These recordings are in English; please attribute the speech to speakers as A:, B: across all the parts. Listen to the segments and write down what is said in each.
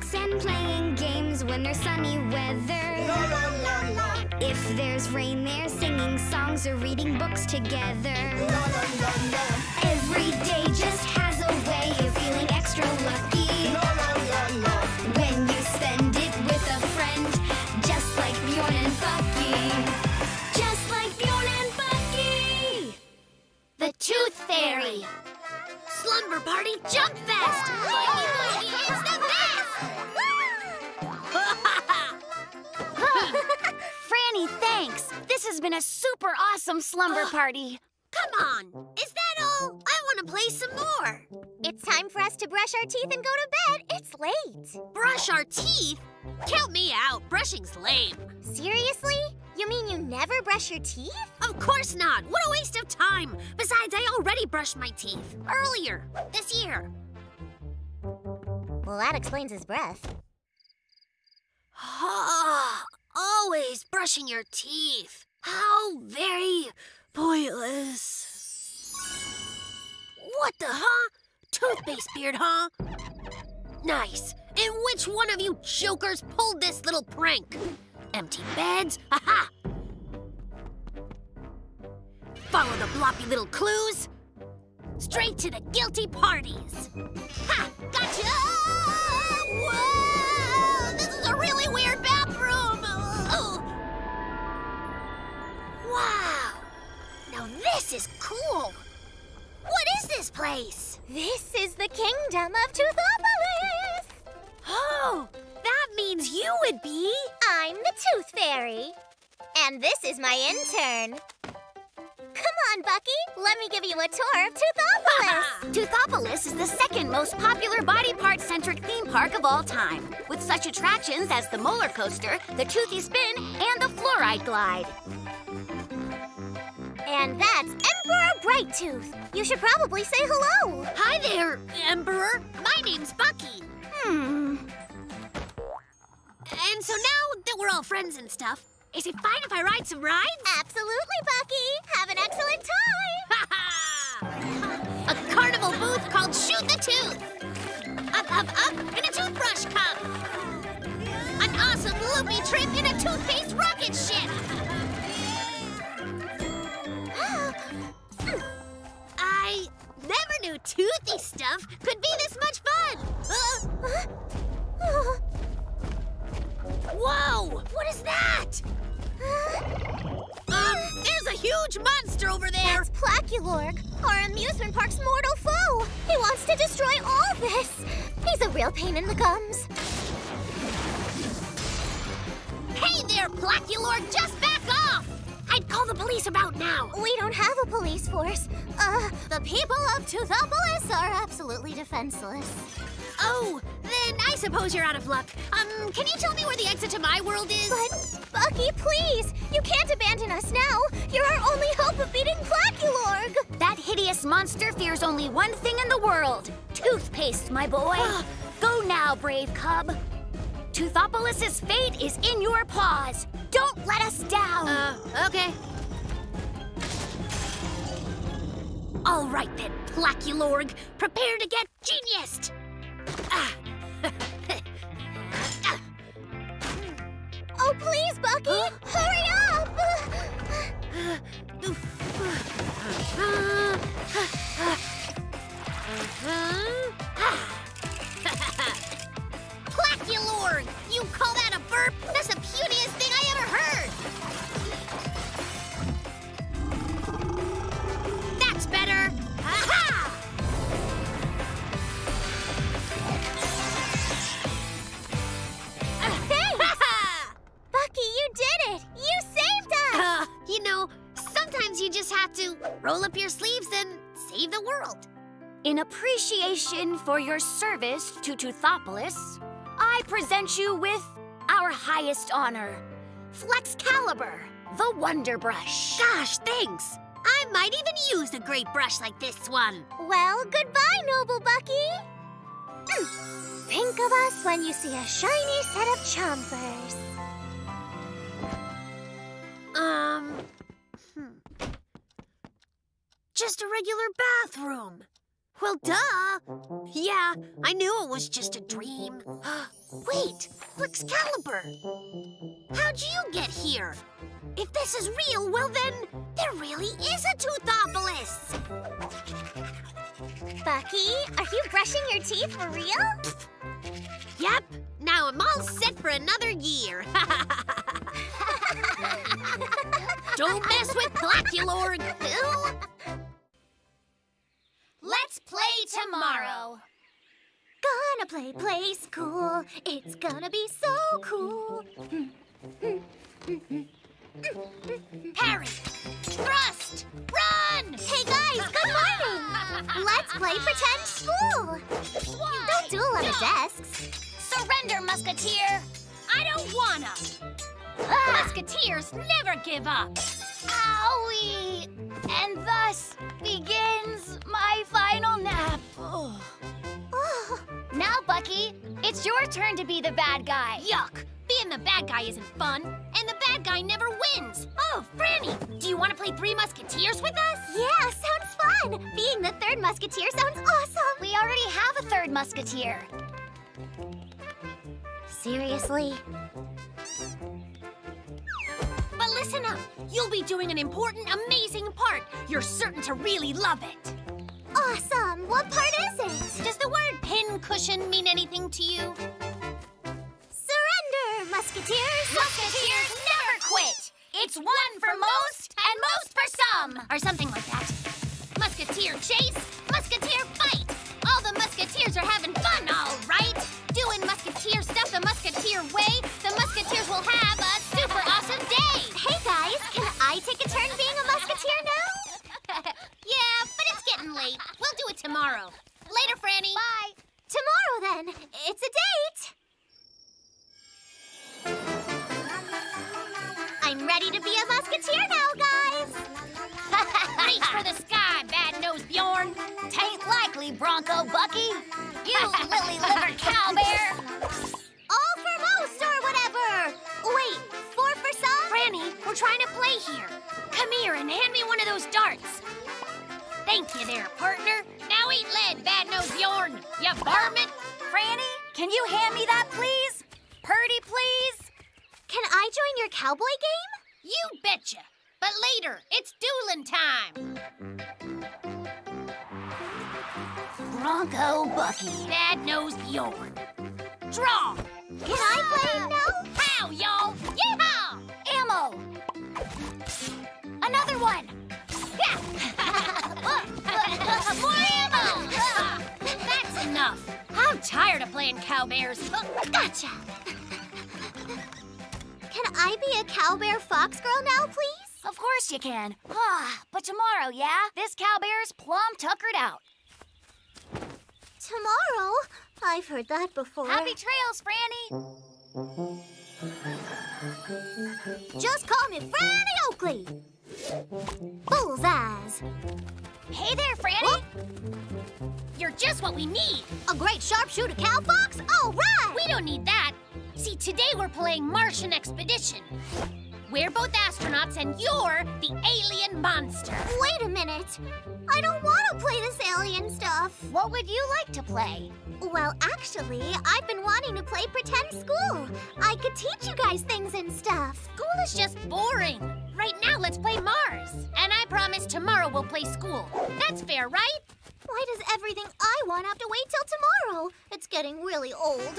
A: books and playing games when there's sunny weather.
B: La la la la.
A: If there's rain, they're singing songs or reading books together.
B: La la la la.
A: Every day just has a way of feeling extra lucky.
B: La la la la.
A: When you spend it with a friend, just like Bjorn and Bucky. Just like Bjorn and Bucky. The Tooth Fairy.
C: Slumber Party Jump Fest! It's the best!
D: Franny, thanks. This has been a super awesome slumber party.
C: Come on, is that all? I want to play some more.
E: It's time for us to brush our teeth and go to bed. It's late.
C: Brush our teeth? Count me out. Brushing's lame.
E: Seriously? You mean you never brush your teeth?
C: Of course not. What a waste of time. Besides, I already brushed my teeth. Earlier. This year.
E: Well, that explains his breath.
C: Always brushing your teeth. How very pointless. What the huh? Toothpaste beard, huh? Nice. And which one of you jokers pulled this little prank? Empty beds? Aha! Follow the floppy little clues. Straight to the guilty parties. Ha! Gotcha! Whoa! This is a really weird bathroom! Oh. Wow! Now this is cool! What is this place?
E: This is the kingdom of Toothopolis.
C: Oh! That means you would be...
E: I'm the Tooth Fairy. And this is my intern. Come on, Bucky. Let me give you a tour of Toothopolis.
D: Toothopolis is the second most popular body part-centric theme park of all time, with such attractions as the Molar Coaster, the Toothy Spin, and the Fluoride Glide.
E: And that's Emperor Brighttooth. You should probably say hello.
C: Hi there, Emperor. My name's Bucky. And so now that we're all friends and stuff, is it fine if I ride some rides?
E: Absolutely, Bucky. Have an excellent time.
C: A carnival booth called Shoot the Tooth. Up, up, up in a toothbrush cup. An awesome loopy trip in a toothpaste rocket ship. I never knew toothy stuff could be this much fun. Whoa! What is that? There's a huge monster over there!
E: That's Placulorg, our amusement park's mortal foe. He wants to destroy all this. He's a real pain in the gums.
C: Hey there, Placulorg! Just back off! I'd call the police about now.
E: We don't have a police force. The people of Toothopolis are absolutely defenseless.
C: Oh, then I suppose you're out of luck. Can you tell me where the exit to my world is?
E: But, Bucky, please! You can't abandon us now! You're our only hope of beating Placulorg!
D: That hideous monster fears only one thing in the world. Toothpaste, my boy. Go now, brave cub. Toothopolis' fate is in your paws. Don't let us down.
C: Okay. All right then, Placulorg. Prepare to get geniused.
E: Oh, please, Bucky! Hurry up!
C: Placulorg! You call that a burp? That's the puniest thing I ever heard! That's better! Aha!
E: Bucky, you did it! You saved us!
C: You know, sometimes you just have to roll up your sleeves and save the world.
D: In appreciation for your service to Toothopolis, I present you with our highest honor, Flexcalibur, the Wonder Brush.
C: Gosh, thanks. I might even use a great brush like this one.
E: Well, goodbye, noble Bucky. Think of us when you see a shiny set of chompers.
C: Just a regular bathroom. Well, duh. Yeah, I knew it was just a dream. Wait, Excalibur! How'd you get here? If this is real, well then, there really is a Toothopolis!
E: Bucky, are you brushing your teeth for real?
C: Yep, now I'm all set for another year. Don't mess with Blackulord, Phil!
D: Let's play tomorrow.
E: Gonna play school. It's gonna be so cool.
D: Harry, thrust, run!
E: Hey guys, good morning! Let's play pretend school. Don't do a lot of desks.
D: Surrender, Musketeer.
C: I don't wanna! Musketeers never give up!
D: Owie! And thus begins my final nap.
E: Oh.
D: Now, Bucky, it's your turn to be the bad guy.
C: Yuck! Being the bad guy isn't fun, and the bad guy never wins! Oh, Franny, do you want to play Three Musketeers with us?
E: Yeah, sounds fun! Being the third musketeer sounds awesome!
D: We already have a third musketeer.
E: Seriously?
C: But listen up, you'll be doing an important, amazing part. You're certain to really love it.
E: Awesome! What part is it?
C: Does the word pincushion mean anything to you?
E: Surrender, musketeers!
D: Musketeers never quit. It's one for most and most for some.
C: Or something like that. Musketeer chase, musketeer fight. All the musketeers are having fun, all right? Doing musketeer stuff the musketeer way, the musketeers will have a super awesome day.
E: Hey guys, can I take a turn being a musketeer now?
C: Yeah, but it's getting late. We'll do it tomorrow. Later, Franny.
E: Bye. Tomorrow then. It's a date. I'm ready to be a musketeer now, guys.
C: Reach for the sky, bad-nosed Bjorn.
D: Tain't likely, Bronco Bucky. You lily-livered cowbear.
E: All for most or whatever. Wait, four for some?
C: Franny, we're trying to play here. Come here and hand me one of those darts. Thank you there, partner. Now eat lead, bad-nosed Bjorn. You varmint.
D: Franny, can you hand me that, please? Purdy, please?
E: Can I join your cowboy game?
C: You betcha. But later, it's dueling time.
D: Bronco Bucky.
C: Bad-nosed Bjorn. Draw.
E: Can I play now?
C: How, y'all? Yeehaw!
D: Ammo. Another one.
C: More ammo! That's enough. I'm tired of playing cowbears.
E: Gotcha. Can I be a cowbear fox girl now, please?
D: Of course you can. But tomorrow, yeah? This cowbear's plumb tuckered out.
E: Tomorrow? I've heard that before.
D: Happy trails, Franny.
E: Just call me Franny Oakley. Bullseyes.
D: Hey there, Franny.
E: What?
C: You're just what we need.
E: A great sharpshooter cow fox? All right.
C: We don't need that. See, today we're playing Martian Expedition. We're both astronauts and you're the alien monster.
E: Wait a minute. I don't want to play this alien stuff.
D: What would you like to play?
E: Well, actually, I've been wanting to play pretend school. I could teach you guys things and stuff.
C: School is just boring. Right now, let's play Mars. And I promise tomorrow we'll play school. That's fair, right?
E: Why does everything I want have to wait till tomorrow? It's getting really old.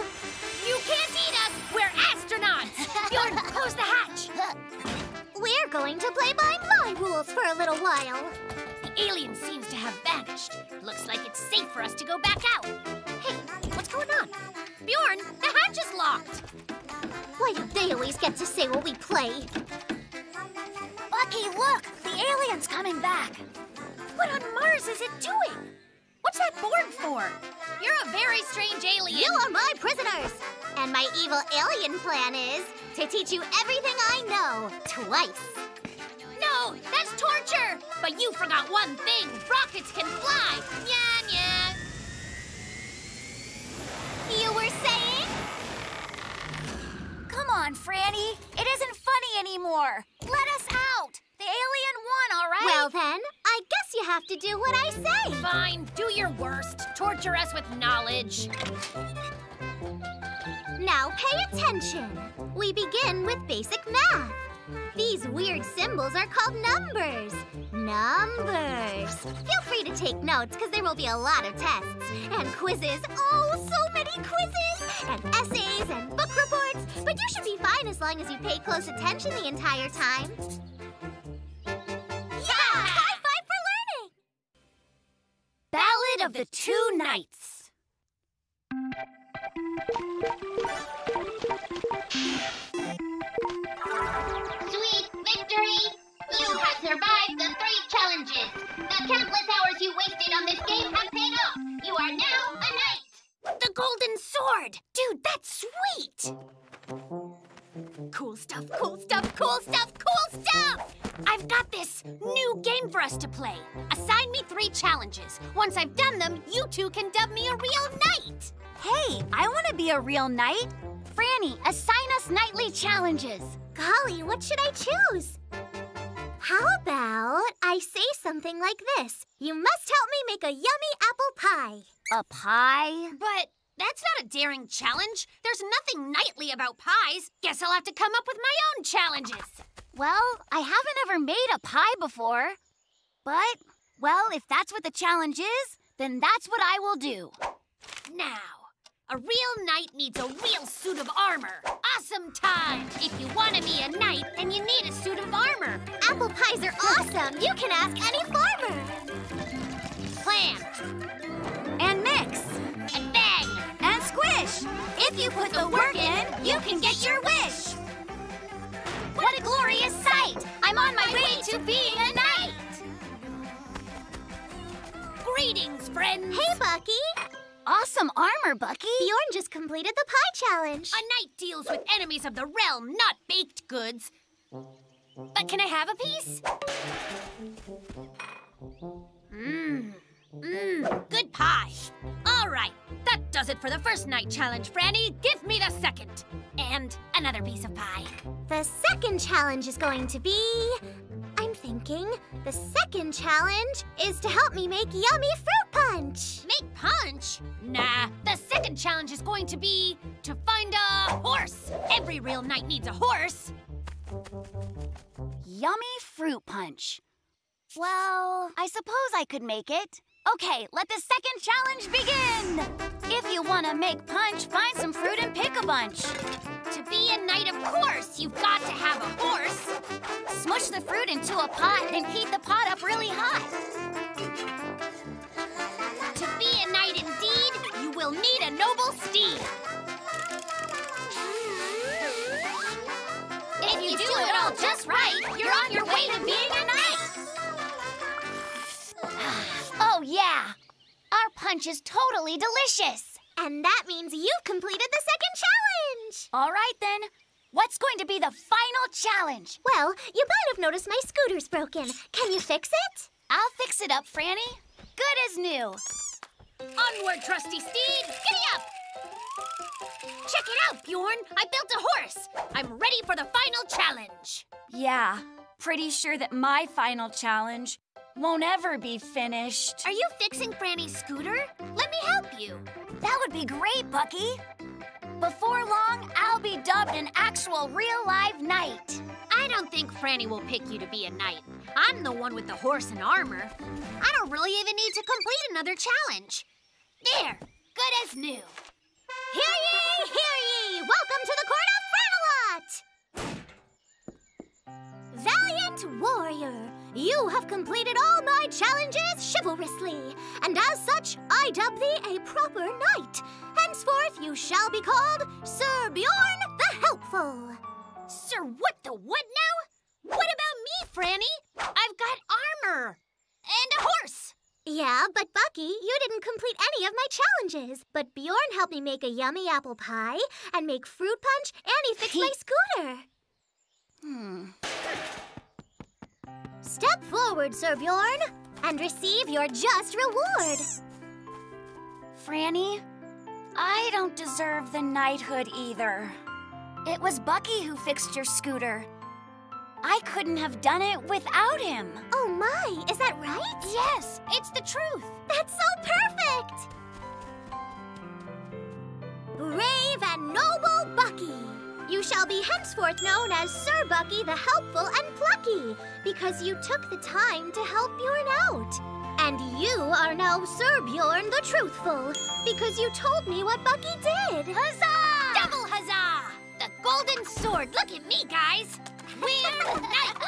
C: You can't eat us! We're astronauts! Bjorn, close the hatch!
E: We're going to play by my rules for a little while.
C: The alien seems to have vanished. Looks like it's safe for us to go back out. Hey, what's going on? Bjorn, the hatch is locked.
E: Why do they always get to say what we play?
D: Bucky, look! The alien's coming back.
C: What on Mars is it doing? What's that board for? You're a very strange alien.
E: You are my prisoners. And my evil alien plan is to teach you everything I know twice.
C: No, that's torture. But you forgot one thing. Rockets can fly. Nya, nya.
E: You were saying?
D: Come on, Franny. It isn't funny anymore. Let us out. The alien won, all right?
E: Well then, I guess you have to do what I say.
C: Fine, do your worst. Torture us with knowledge.
E: Now pay attention. We begin with basic math. These weird symbols are called numbers. Numbers. Feel free to take notes because there will be a lot of tests and quizzes. Oh, so many quizzes and essays and book reports. But you should be fine as long as you pay close attention the entire time. Yeah! High five for learning!
D: Ballad of the Two Knights.
C: Sweet victory! You have survived the 3 challenges. The countless hours you wasted on this game have paid off. You are now a knight.
D: The golden sword! Dude, that's sweet!
C: Cool stuff, cool stuff, cool stuff, cool stuff!
D: I've got this new game for us to play.
C: Assign me 3 challenges. Once I've done them, you 2 can dub me a real knight.
D: Hey, I want to be a real knight. Franny, assign us nightly challenges.
E: Golly, what should I choose? How about I say something like this? You must help me make a yummy apple pie.
D: A pie?
C: But that's not a daring challenge. There's nothing knightly about pies. Guess I'll have to come up with my own challenges.
D: Well, I haven't ever made a pie before. But, well, if that's what the challenge is, then that's what I will do.
C: Now, a real knight needs a real suit of armor. Awesome time! If you want to be a knight, then you need a suit of armor.
E: Apple pies are awesome. You can ask any farmer.
C: Plan.
D: And mix.
C: And bang.
D: And squish. If you put the work in, you can get your wish. What a glorious sight! I'm on my way to being a knight!
C: Greetings, friends.
E: Hey, Bucky.
D: Awesome armor, Bucky.
E: Bjorn just completed the pie challenge.
C: A knight deals with enemies of the realm, not baked goods. But can I have a piece? Good pie. All right, that does it for the first night challenge, Franny. Give me the second. And another piece of pie.
E: The second challenge is going to be... I'm thinking the second challenge is to help me make yummy fruit punch.
C: Make punch? Nah, the second challenge is going to be to find a horse. Every real knight needs a horse.
D: Yummy fruit punch. Well, I suppose I could make it. Okay, let the second challenge begin! If you want to make punch, find some fruit and pick a bunch.
C: To be a knight, of course, you've got to have a horse.
D: Smush the fruit into a pot, then heat the pot up really hot.
C: To be a knight indeed, you will need a noble steed. If you do it all just right, you're on your way to being a knight.
D: Oh, yeah. Our punch is totally delicious.
E: And that means you've completed the second challenge.
D: All right, then. What's going to be the final challenge?
E: Well, you might have noticed my scooter's broken. Can you fix it?
D: I'll fix it up, Franny. Good as new.
C: Onward, trusty steed. Giddy up! Check it out, Bjorn. I built a horse. I'm ready for the final challenge.
D: Yeah, pretty sure that my final challenge won't ever be finished.
C: Are you fixing Franny's scooter? Let me help you.
D: That would be great, Bucky. Before long, I'll be dubbed an actual real-life knight.
C: I don't think Franny will pick you to be a knight. I'm the one with the horse and armor. I don't really even need to complete another challenge. There, good as new.
E: Hear ye, hear ye! Welcome to the court of Franalot! Valiant warrior, you have completed all my challenges chivalrously, and as such, I dub thee a proper knight. Henceforth, you shall be called Sir Bjorn the Helpful.
C: Sir, what the what now? What about me, Franny? I've got armor and a horse.
E: Yeah, but Bucky, you didn't complete any of my challenges. But Bjorn helped me make a yummy apple pie and make fruit punch, and he fixed my scooter. Step forward, Sir Bjorn, and receive your just reward.
D: Franny, I don't deserve the knighthood either. It was Bucky who fixed your scooter. I couldn't have done it without him.
E: Oh my, is that right?
C: Yes, it's the truth.
E: That's so perfect! Brave and noble Bucky, you shall be henceforth known as Sir Bucky the Helpful and Plucky, because you took the time to help Bjorn out. And you are now Sir Bjorn the Truthful, because you told me what Bucky did.
C: Huzzah! Double huzzah! The golden sword. Look at me, guys. We're knights.